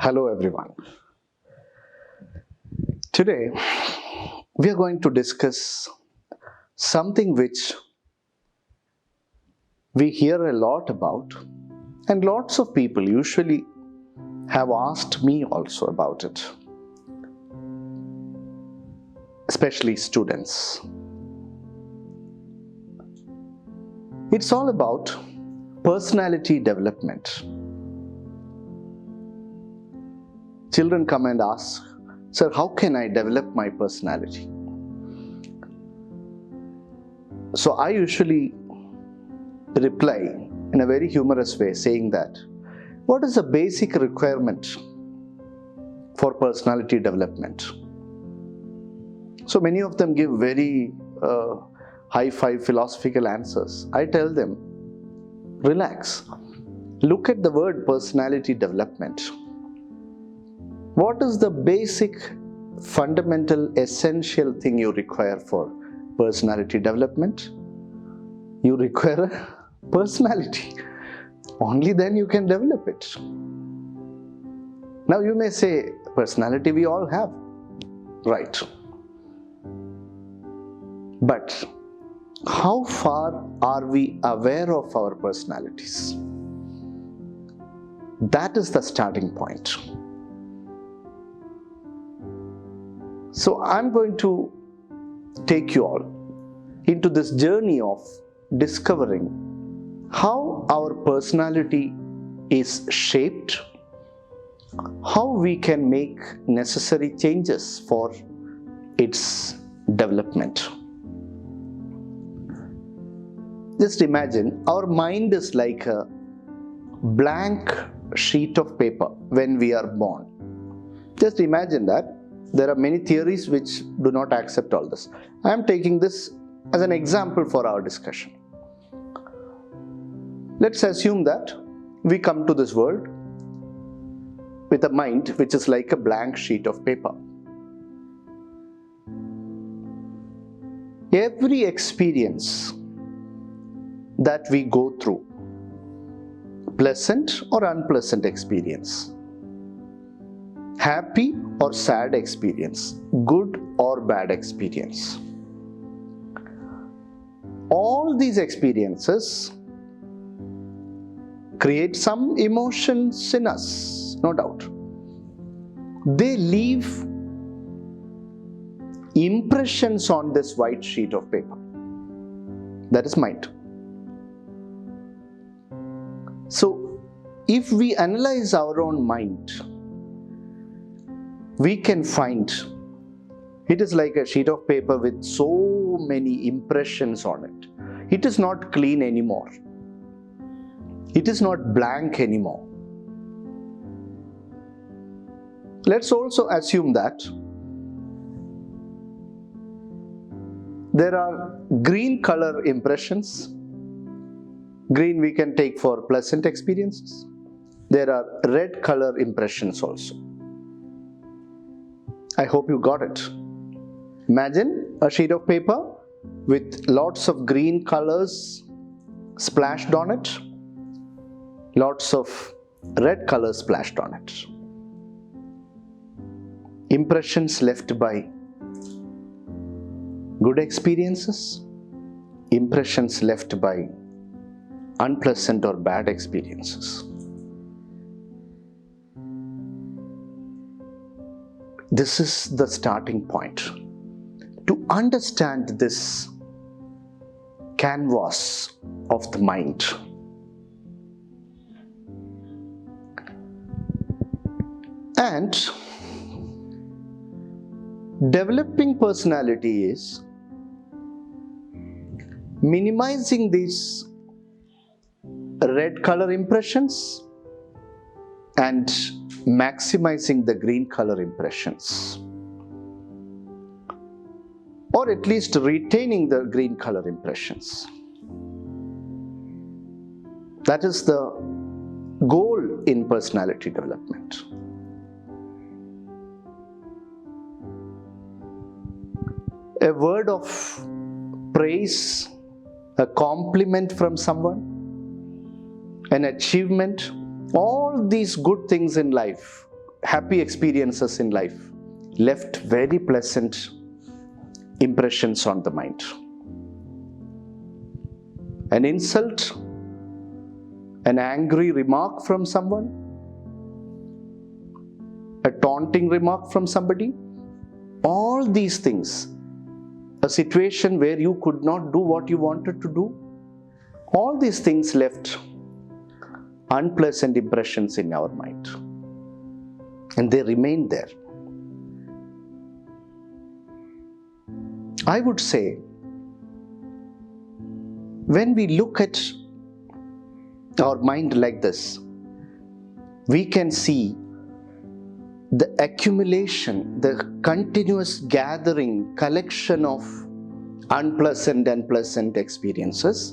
Hello everyone. Today we are going to discuss something which we hear a lot about, and lots of people usually have asked me also about it, especially students. It's all about personality development. Children come and ask, "Sir, how can I develop my personality?" So I usually reply in a very humorous way saying that, what is the basic requirement for personality development? So many of them give very high-five philosophical answers. I tell them, relax. Look at the word personality development. What is the basic, fundamental, essential thing you require for personality development? You require a personality. Only then you can develop it. Now you may say, personality we all have. Right. But how far are we aware of our personalities? That is the starting point. So I'm going to take you all into this journey of discovering how our personality is shaped, how we can make necessary changes for its development. Just imagine our mind is like a blank sheet of paper when we are born. Just imagine that. There are many theories which do not accept all this. I am taking this as an example for our discussion. Let's assume that we come to this world with a mind which is like a blank sheet of paper. Every experience that we go through, pleasant or unpleasant experience, happy or sad experience, good or bad experience, all these experiences create some emotions in us, no doubt. They leave impressions on this white sheet of paper. That is mind. So, if we analyze our own mind, we can find it is like a sheet of paper with so many impressions on it. It is not clean anymore. It is not blank anymore. Let's also assume that there are green color impressions. Green we can take for pleasant experiences. There are red color impressions also. I hope you got it. Imagine a sheet of paper with lots of green colors splashed on it, lots of red colors splashed on it. Impressions left by good experiences, impressions left by unpleasant or bad experiences. This is the starting point. To understand this canvas of the mind, and developing personality is minimizing these red color impressions and maximizing the green color impressions, or at least retaining the green color impressions. That is the goal in personality development. A word of praise, a compliment from someone, an achievement, all these good things in life happy experiences in life left very pleasant impressions on the mind. An insult, an angry remark from someone, a taunting remark from somebody, all these things, a situation where you could not do what you wanted to do, all these things left unpleasant impressions in our mind, and they remain there. I would say, when we look at our mind like this, we can see the accumulation, the continuous gathering, collection of unpleasant and pleasant experiences.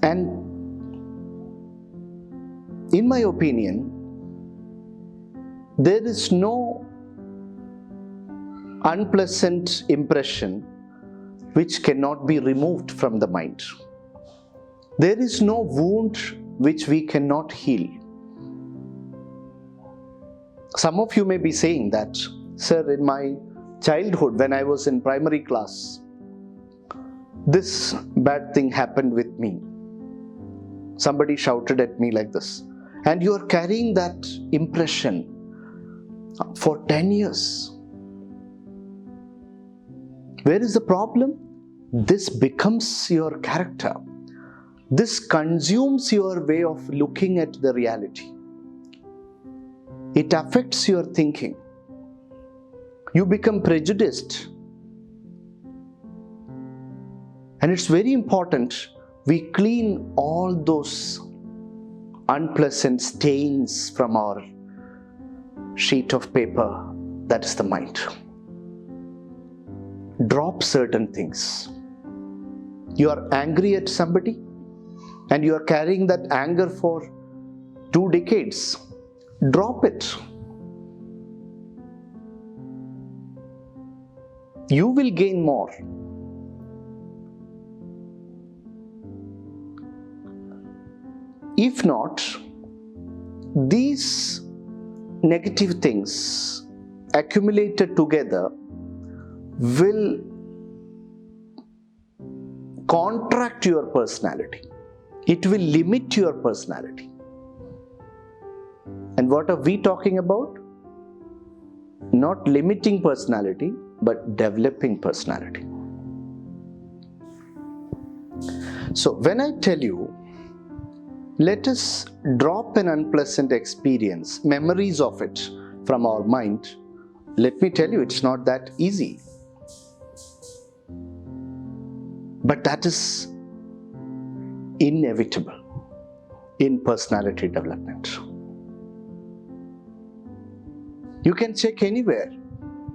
And in my opinion, there is no unpleasant impression which cannot be removed from the mind. There is no wound which we cannot heal. Some of you may be saying that, sir, in my childhood, when I was in primary class, this bad thing happened with me. Somebody shouted at me like this. And you are carrying that impression for 10 years. Where is the problem? This becomes your character. This consumes your way of looking at the reality. It affects your thinking. You become prejudiced. And it's very important we clean all those unpleasant stains from our sheet of paper, that is the mind. Drop certain things. You are angry at somebody and you are carrying that anger for 2 decades. Drop it. You will gain more. If not, these negative things accumulated together will contract your personality. It will limit your personality. And what are we talking about? Not limiting personality, but developing personality. So when I tell you, let us drop an unpleasant experience, memories of it from our mind, let me tell you, it's not that easy. But that is inevitable in personality development. You can check anywhere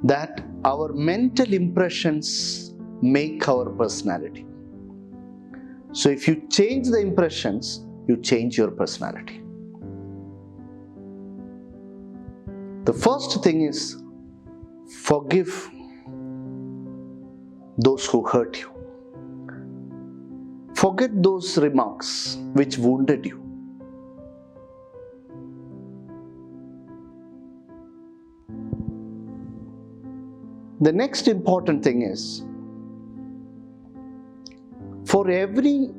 that our mental impressions make our personality. So if you change the impressions, you change your personality. The first thing is forgive those who hurt you. Forget those remarks which wounded you. The next important thing is, for every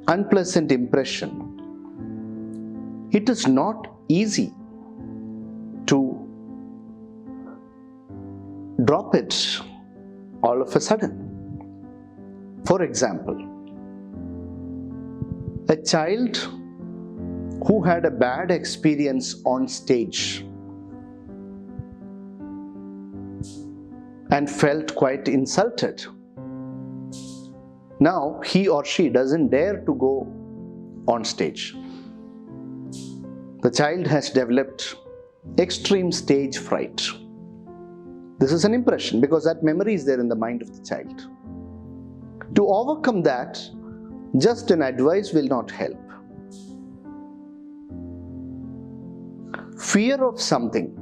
unpleasant impression, it is not easy to drop it all of a sudden. For example, a child who had a bad experience on stage and felt quite insulted. Now he or she doesn't dare to go on stage. The child has developed extreme stage fright. This is an impression because that memory is there in the mind of the child. To overcome that, just an advice will not help. Fear of something,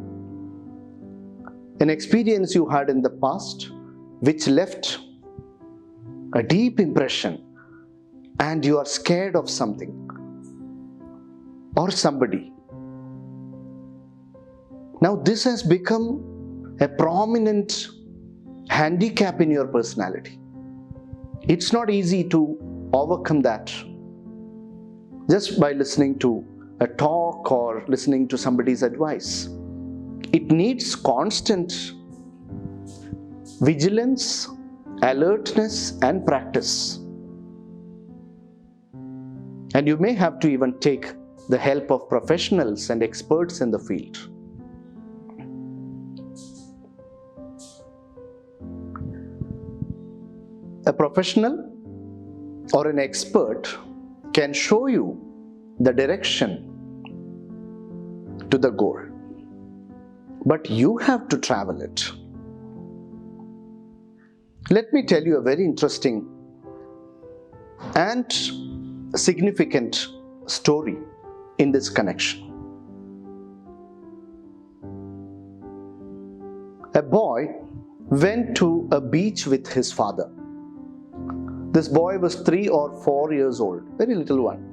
an experience you had in the past which left a deep impression, and you are scared of something or somebody. Now this has become a prominent handicap in your personality. It's not easy to overcome that just by listening to a talk or listening to somebody's advice. It needs constant vigilance, alertness, and practice. And you may have to even take the help of professionals and experts in the field. A professional or an expert can show you the direction to the goal, but you have to travel it. Let me tell you a very interesting and significant story in this connection. A boy went to a beach with his father. This boy was 3 or 4 years old, very little one.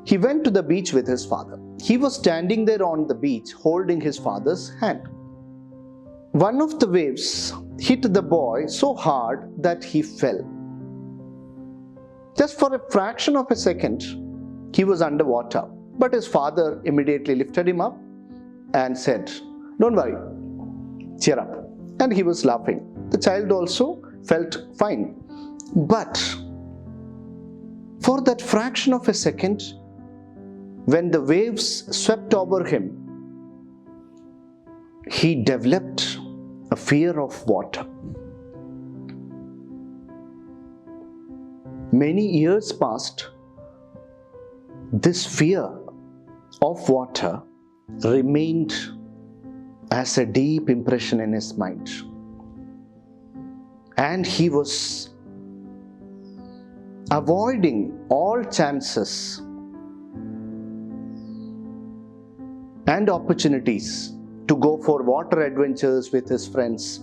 He went to the beach with his father. He was standing there on the beach holding his father's hand. One of the waves hit the boy so hard that he fell. Just for a fraction of a second, he was underwater. But his father immediately lifted him up and said, "Don't worry, cheer up." And he was laughing. The child also felt fine. But for that fraction of a second, when the waves swept over him, he developed a fear of water. Many years passed. This fear of water remained as a deep impression in his mind. And he was avoiding all chances and opportunities to go for water adventures with his friends,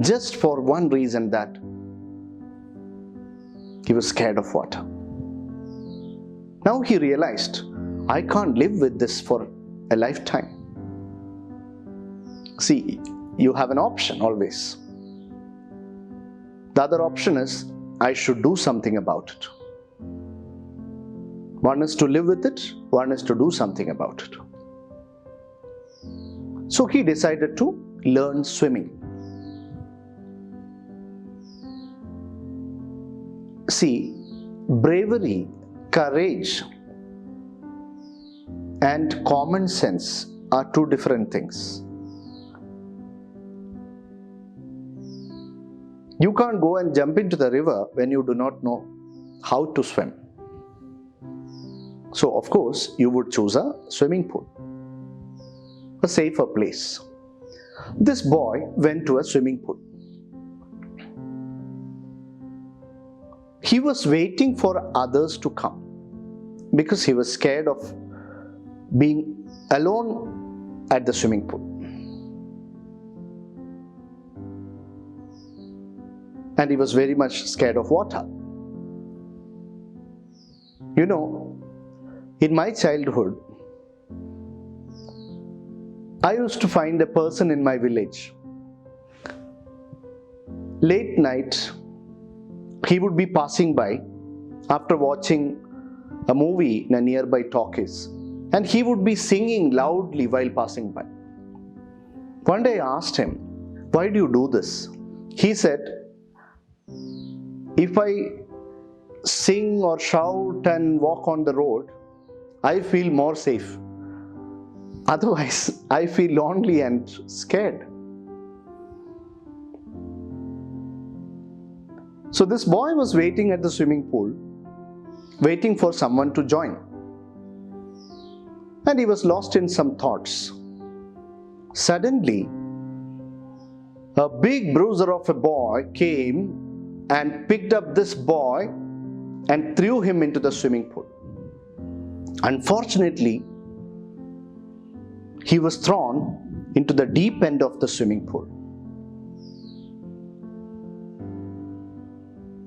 just for one reason, that he was scared of water. Now he realized, I can't live with this for a lifetime. See, you have an option always. The other option is, I should do something about it. One is to live with it, one is to do something about it. So he decided to learn swimming. See, bravery, courage, and common sense are two different things. You can't go and jump into the river when you do not know how to swim. So, of course, you would choose a swimming pool, a safer place. This boy went to a swimming pool. He was waiting for others to come because he was scared of being alone at the swimming pool. And he was very much scared of water. You know, in my childhood, I used to find a person in my village. Late night, he would be passing by after watching a movie in a nearby talkies, and he would be singing loudly while passing by. One day I asked him, "Why do you do this?" He said, "If I sing or shout and walk on the road, I feel more safe. Otherwise, I feel lonely and scared." So this boy was waiting at the swimming pool, waiting for someone to join. And he was lost in some thoughts. Suddenly, a big bruiser of a boy came and picked up this boy and threw him into the swimming pool. Unfortunately, he was thrown into the deep end of the swimming pool.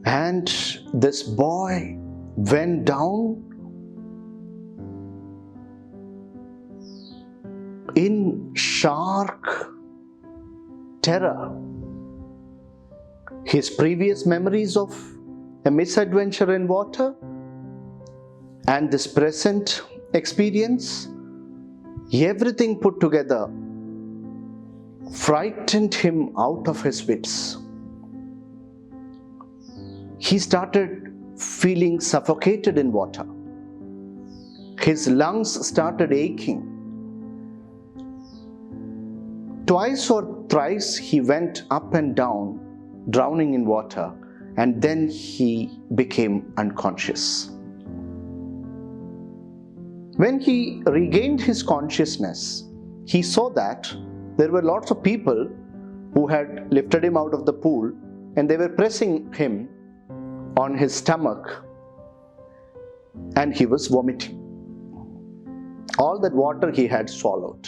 And this boy went down in shark terror. His previous memories of a misadventure in water and this present experience, everything put together frightened him out of his wits. He started feeling suffocated in water. His lungs started aching. Twice or thrice he went up and down, drowning in water, and then he became unconscious. When he regained his consciousness, he saw that there were lots of people who had lifted him out of the pool and they were pressing him on his stomach and he was vomiting all that water he had swallowed.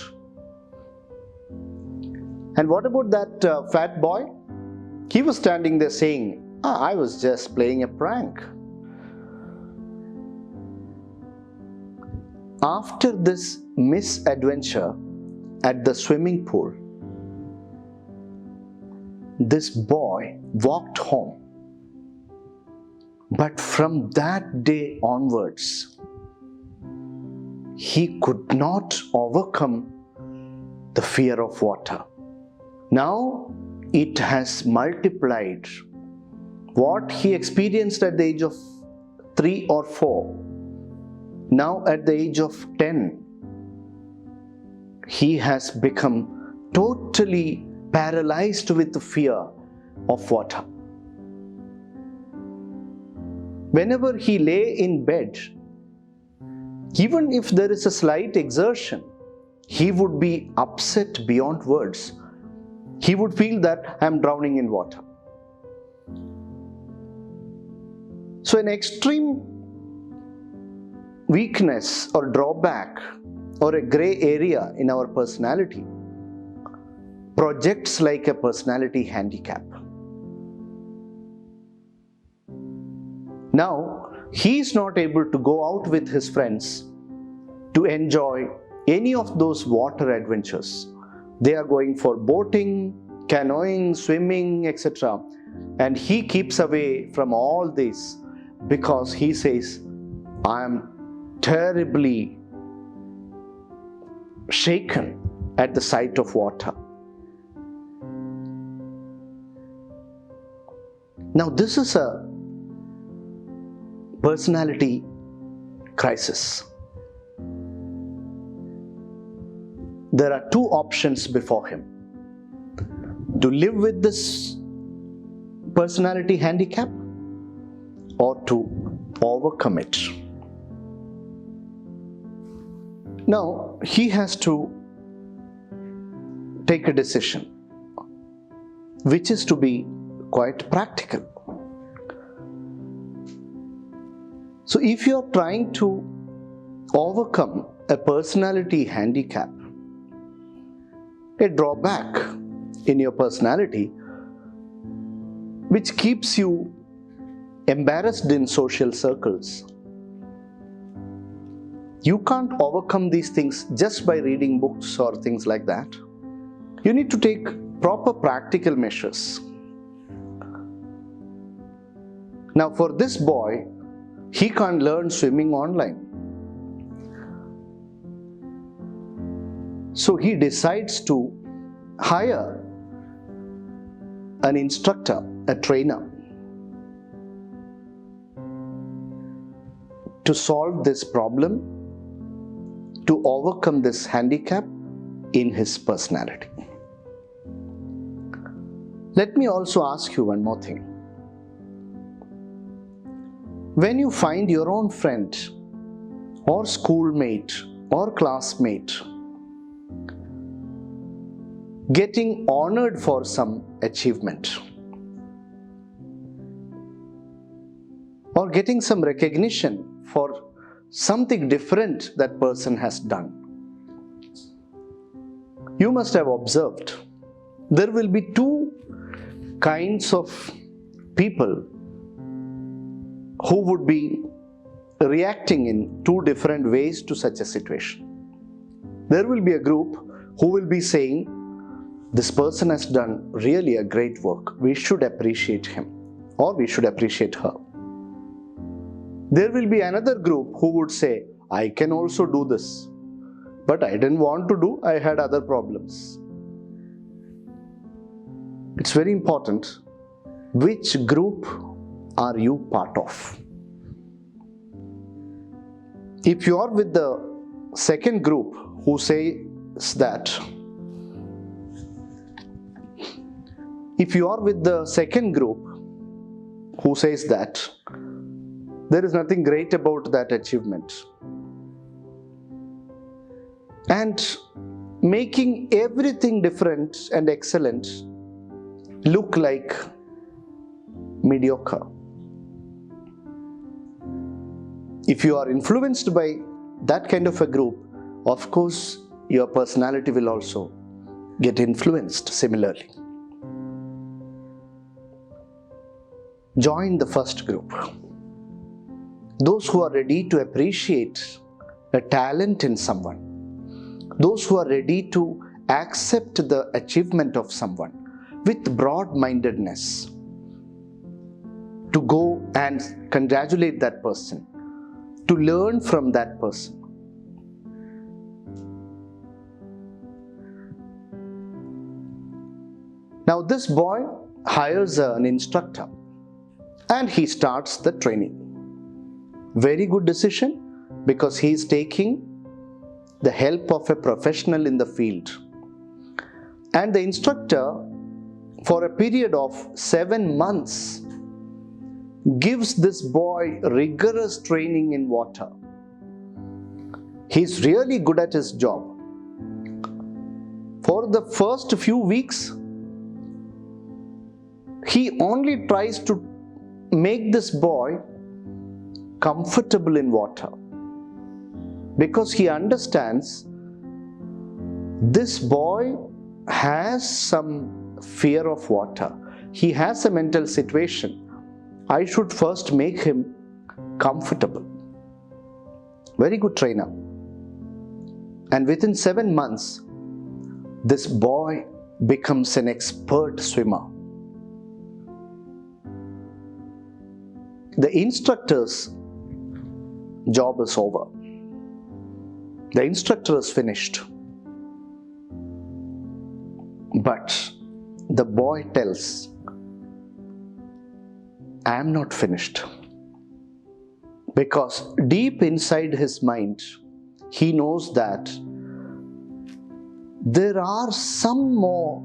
And what about that fat boy? He was standing there saying, I was just playing a prank. After this misadventure at the swimming pool, this boy walked home. But from that day onwards, he could not overcome the fear of water. Now it has multiplied. What he experienced at the age of 3 or 4, now at the age of 10, he has become totally paralyzed with the fear of water. Whenever he lay in bed, even if there is a slight exertion, he would be upset beyond words. He would feel that I am drowning in water. So an extreme weakness or drawback or a gray area in our personality projects like a personality handicap. Now, he is not able to go out with his friends to enjoy any of those water adventures. They are going for boating, canoeing, swimming, etc. And he keeps away from all this because he says, I am terribly shaken at the sight of water. Now, this is a personality crisis. There are two options before him: to live with this personality handicap or to overcome it. Now, he has to take a decision, which is to be quite practical. So if you are trying to overcome a personality handicap, a drawback in your personality, which keeps you embarrassed in social circles, you can't overcome these things just by reading books or things like that. You need to take proper practical measures. Now, for this boy, he can't learn swimming online. So he decides to hire an instructor, a trainer, to solve this problem, to overcome this handicap in his personality. Let me also ask you one more thing. When you find your own friend or schoolmate or classmate getting honored for some achievement or getting some recognition for something different that person has done, you must have observed there will be two kinds of people who would be reacting in two different ways to such a situation. There will be a group who will be saying, this person has done really a great work. We should appreciate him or we should appreciate her. There will be another group who would say, I can also do this, but I didn't want to do, I had other problems. It's very important. Which group are you part of? If you are with the second group who says that, there is nothing great about that achievement, and making everything different and excellent look like mediocre. If you are influenced by that kind of a group, of course, your personality will also get influenced similarly. Join the first group. Those who are ready to appreciate a talent in someone. Those who are ready to accept the achievement of someone with broad-mindedness. To go and congratulate that person. To learn from that person. Now this boy hires an instructor and he starts the training. Very good decision, because he is taking the help of a professional in the field. And the instructor, for a period of 7 months, gives this boy rigorous training in water. He's really good at his job. For the first few weeks, he only tries to make this boy comfortable in water, because he understands this boy has some fear of water. He has a mental situation. I should first make him comfortable. Very good trainer. And within 7 months, this boy becomes an expert swimmer. The instructor's job is over. The instructor is finished. But the boy tells, I am not finished. Because deep inside his mind, he knows that there are some more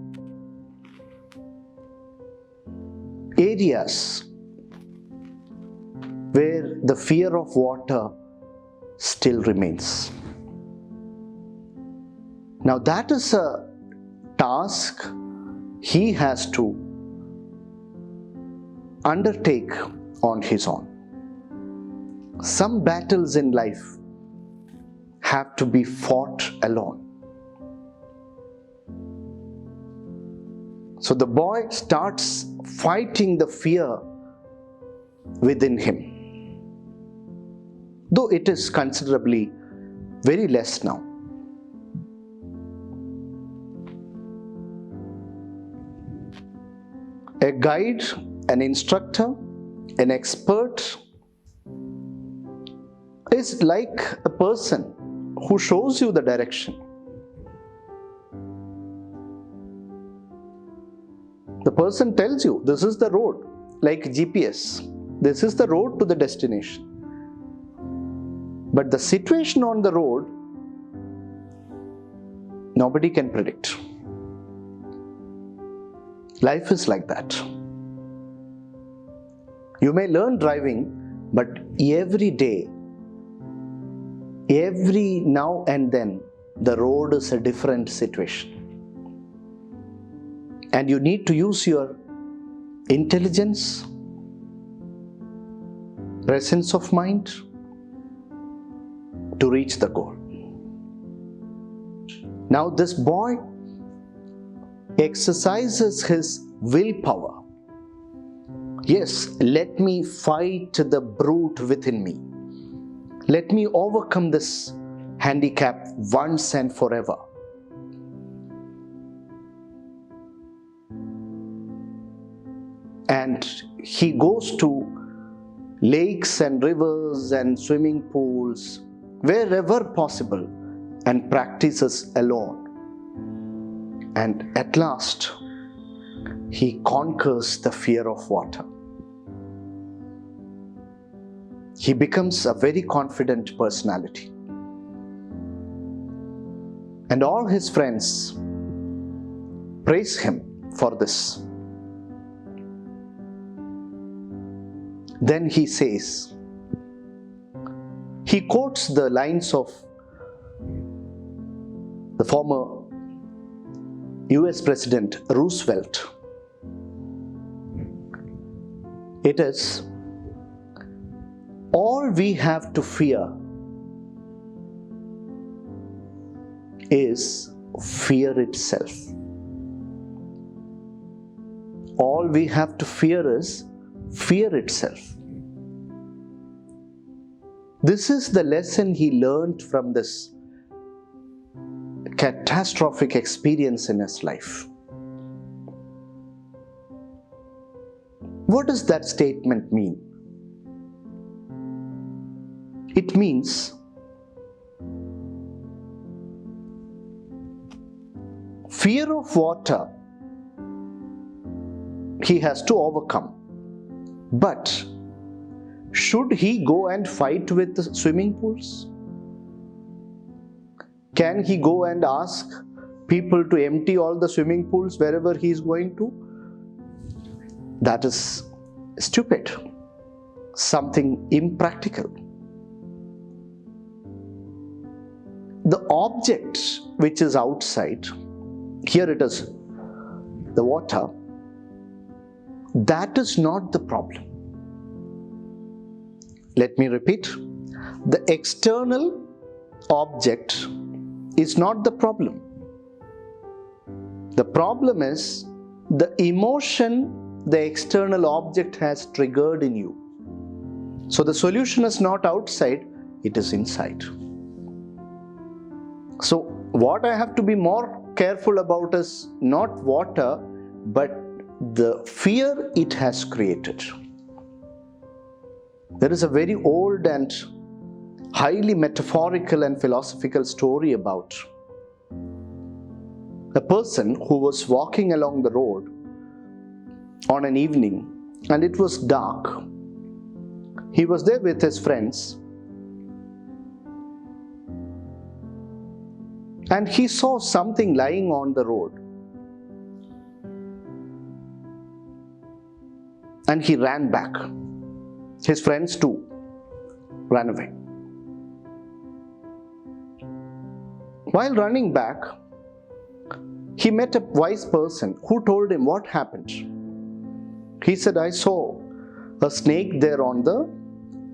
areas where the fear of water still remains. Now that is a task he has to undertake on his own. Some battles in life have to be fought alone. So the boy starts fighting the fear within him. Though it is considerably very less now. A guide, an instructor, an expert is like a person who shows you the direction. The person tells you, this is the road, like GPS. This is the road to the destination. But the situation on the road, nobody can predict. Life is like that. You may learn driving, but every day, every now and then, the road is a different situation. And you need to use your intelligence, presence of mind to reach the goal. Now this boy exercises his willpower. Yes, let me fight the brute within me. Let me overcome this handicap once and forever. And he goes to lakes and rivers and swimming pools, wherever possible, and practices alone. And at last, he conquers the fear of water. He becomes a very confident personality. And all his friends praise him for this. Then he says, he quotes the lines of the former US President Roosevelt. It is, all we have to fear is fear itself. All we have to fear is fear itself. This is the lesson he learned from this catastrophic experience in his life. What does that statement mean? It means fear of water he has to overcome. But should he go and fight with the swimming pools? Can he go and ask people to empty all the swimming pools wherever he is going to? That is stupid, something impractical. The object which is outside, here it is the water, that is not the problem. Let me repeat. The external object is not the problem. The problem is the emotion the external object has triggered in you. So the solution is not outside, it is inside. So what I have to be more careful about is not water, but the fear it has created. There is a very old and highly metaphorical and philosophical story about a person who was walking along the road on an evening and it was dark. He was there with his friends and he saw something lying on the road. And he ran back. His friends too ran away. While running back, he met a wise person who told him what happened. He said, I saw a snake there on the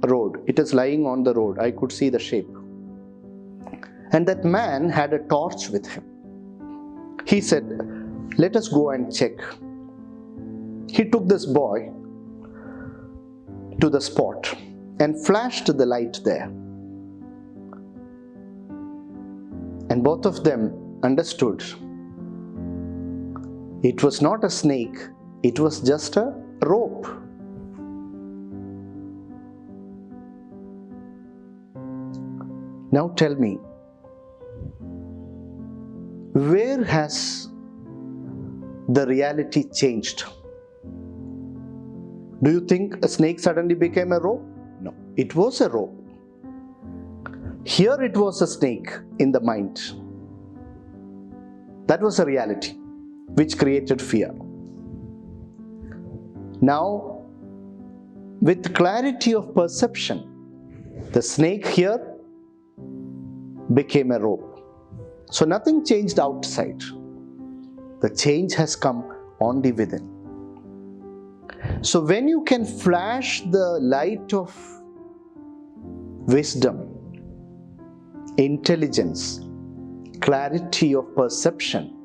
road. It is lying on the road. I could see the shape. And that man had a torch with him. He said, let us go and check. He took this boy to the spot and flashed the light there. And both of them understood it was not a snake, it was just a rope. Now tell me, where has the reality changed? Do you think a snake suddenly became a rope? No, it was a rope. Here it was a snake in the mind. That was a reality which created fear. Now, with clarity of perception, the snake here became a rope. So nothing changed outside. The change has come only within. So when you can flash the light of wisdom, intelligence, clarity of perception,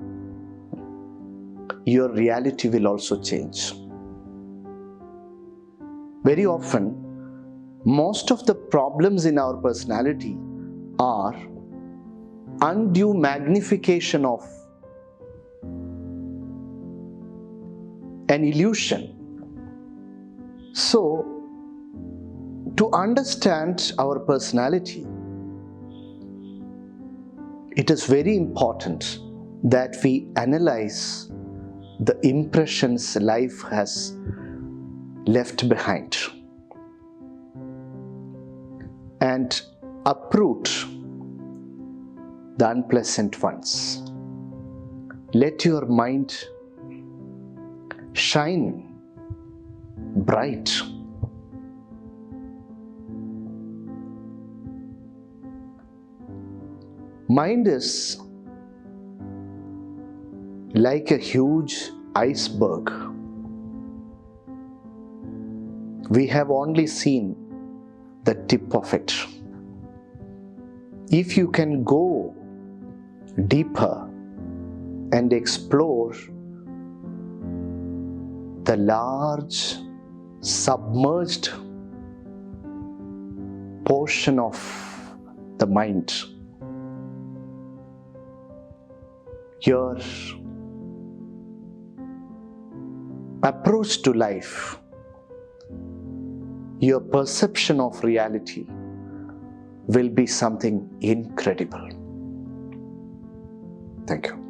your reality will also change. Very often, most of the problems in our personality are undue magnification of an illusion. So, to understand our personality, it is very important that we analyze the impressions life has left behind and uproot the unpleasant ones. Let your mind shine bright. Mind is like a huge iceberg. We have only seen the tip of it. If you can go deeper and explore the large submerged portion of the mind, your approach to life, your perception of reality will be something incredible. Thank you.